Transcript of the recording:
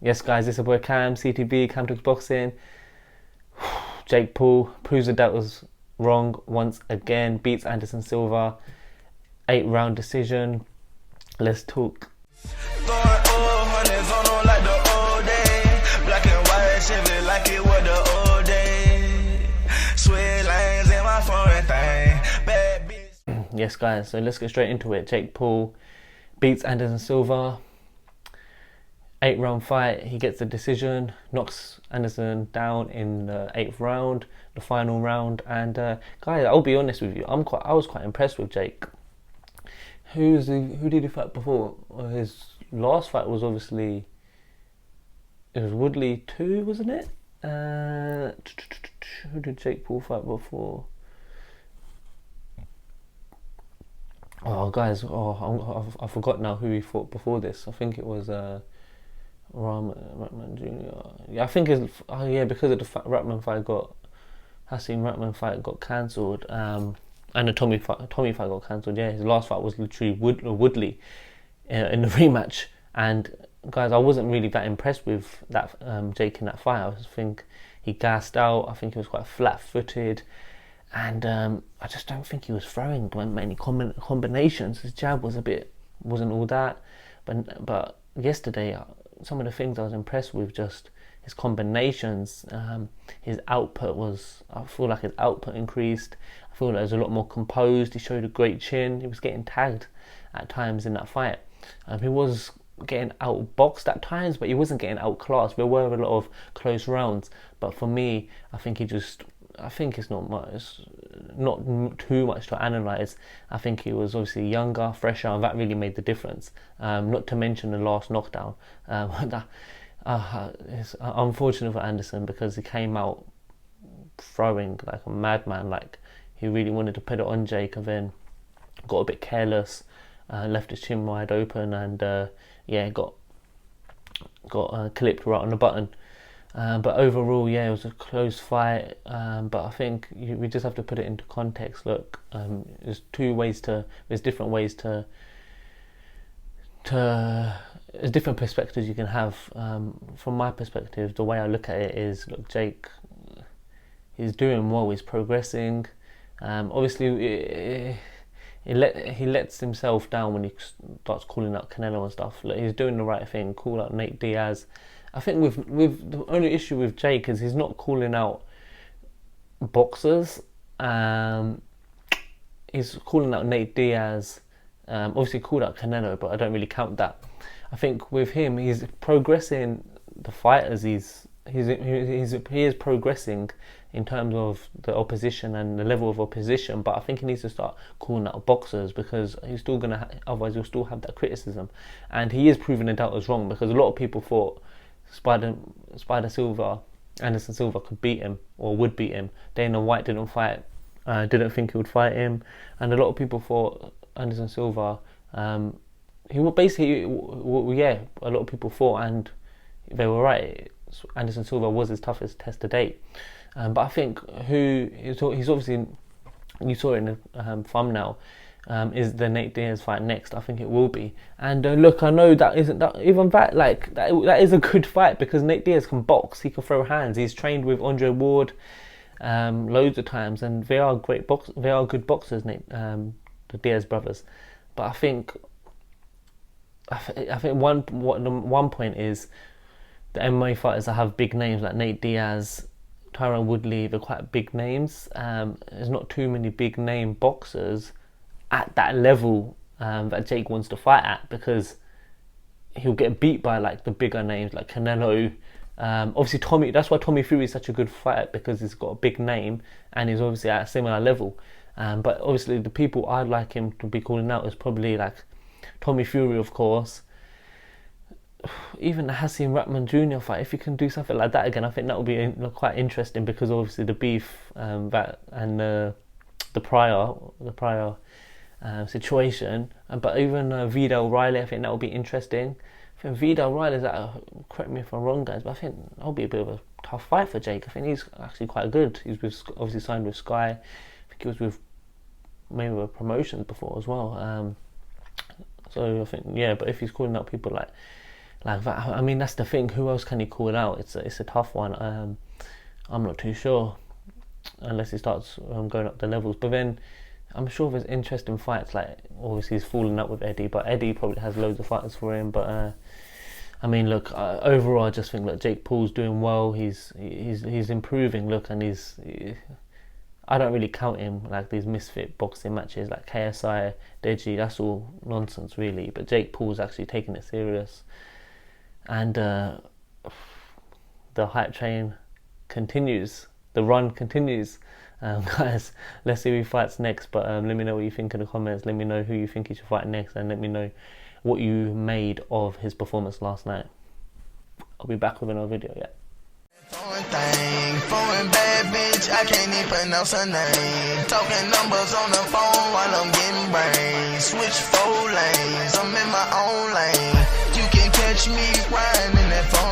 Yes, guys, it's your boy Cam, CTB, Cam Talks Boxing. Jake Paul proves the doubt was wrong once again, beats Anderson Silva, 8-round decision. Let's talk. Yes, guys, so let's get straight into it. Jake Paul beats Anderson Silva. 8-round fight. He gets the decision, knocks Anderson down in the 8th round, the final round. And guys, I'll be honest with you, I was quite impressed with Jake. Who did he fight before? His last fight was obviously, it was Woodley 2, wasn't it? Who did Jake Paul fight before? Oh, guys, I forgot now who he fought before this. I think it was Rahman Jr. Yeah, I think it's because of the Rahman fight Hasim Rahman fight got cancelled, and the Tommy fight got cancelled. Yeah, his last fight was literally Woodley in the rematch. And guys, I wasn't really that impressed with that Jake in that fight. I think he gassed out. I think he was quite flat-footed. And I just don't think he was throwing many combinations. His jab wasn't all that. But yesterday, some of the things I was impressed with, just his combinations. His output I feel like his output increased. I feel like he was a lot more composed. He showed a great chin. He was getting tagged at times in that fight. He was getting outboxed at times, but he wasn't getting outclassed. There were a lot of close rounds. But for me, I think it's not too much to analyse. I think he was obviously younger, fresher, and that really made the difference. Not to mention the last knockdown. It's unfortunate for Anderson because he came out throwing like a madman. Like he really wanted to put it on Jake, and then got a bit careless, left his chin wide open, and got clipped right on the button. But overall, it was a close fight. But I think we just have to put it into context. Look, there's different ways to there's different perspectives you can have. From my perspective, the way I look at it is, look, Jake, he's doing well. He's progressing. Obviously, he lets himself down when he starts calling out Canelo and stuff. Like, he's doing the right thing. Call out Nate Diaz. I think with the only issue with Jake is he's not calling out boxers. He's calling out Nate Diaz. Obviously called out Canelo, but I don't really count that. I think with him, he's progressing the fighters. He is progressing in terms of the opposition and the level of opposition, but I think he needs to start calling out boxers, because he's still otherwise he'll still have that criticism. And he is proving the doubters wrong, because a lot of people thought Anderson Silva could beat him or would beat him. Dana White didn't think he would fight him, and a lot of people thought Anderson Silva, he would basically, a lot of people thought, and they were right, Anderson Silva was his toughest test to date. But I think he's obviously, you saw it in the thumbnail, is the Nate Diaz fight next. I think it will be. And look, I know that isn't that even that like that is a good fight, because Nate Diaz can box. He can throw hands. He's trained with Andre Ward loads of times, and they are good boxers, the Diaz brothers. But I think one point is the MMA fighters that have big names like Nate Diaz, Tyron Woodley, they're quite big names. There's not too many big name boxers at that level that Jake wants to fight at, because he'll get beat by like the bigger names like Canelo. Obviously that's why Tommy Fury is such a good fighter, because he's got a big name and he's obviously at a similar level. But obviously the people I'd like him to be calling out is probably like Tommy Fury, of course. Even the Hasim Rahman Jr. fight, if he can do something like that again, I think that would be quite interesting, because obviously the beef the prior situation. But even Vidal Riley, I think that would be interesting. I think Vidal Riley's correct me if I'm wrong, guys, but I think that'll be a bit of a tough fight for Jake. I think he's actually quite good. He's obviously signed with Sky. I think he was with promotions before as well. So I think, but if he's calling out people like Like, I mean, that's the thing. Who else can he call out? It's a tough one. I'm not too sure, unless he starts going up the levels. But then I'm sure there's interesting fights. Like, obviously he's falling up with Eddie, but Eddie probably has loads of fighters for him. But I mean, look, overall, I just think that Jake Paul's doing well. He's improving. Look, and I don't really count him like these misfit boxing matches like KSI, Deji. That's all nonsense, really. But Jake Paul's actually taking it serious, and the hype train continues. The run continues. Guys, let's see who fights next. But let me know what you think in the comments. Let me know who you think he should fight next, and let me know what you made of his performance last night. I'll be back with another video. Yeah. Foreign bad bitch, I can't even pronounce her name. Talking numbers on the phone while I'm getting brains. Switch 4 lanes, I'm in my own lane. You can catch me riding in that phone.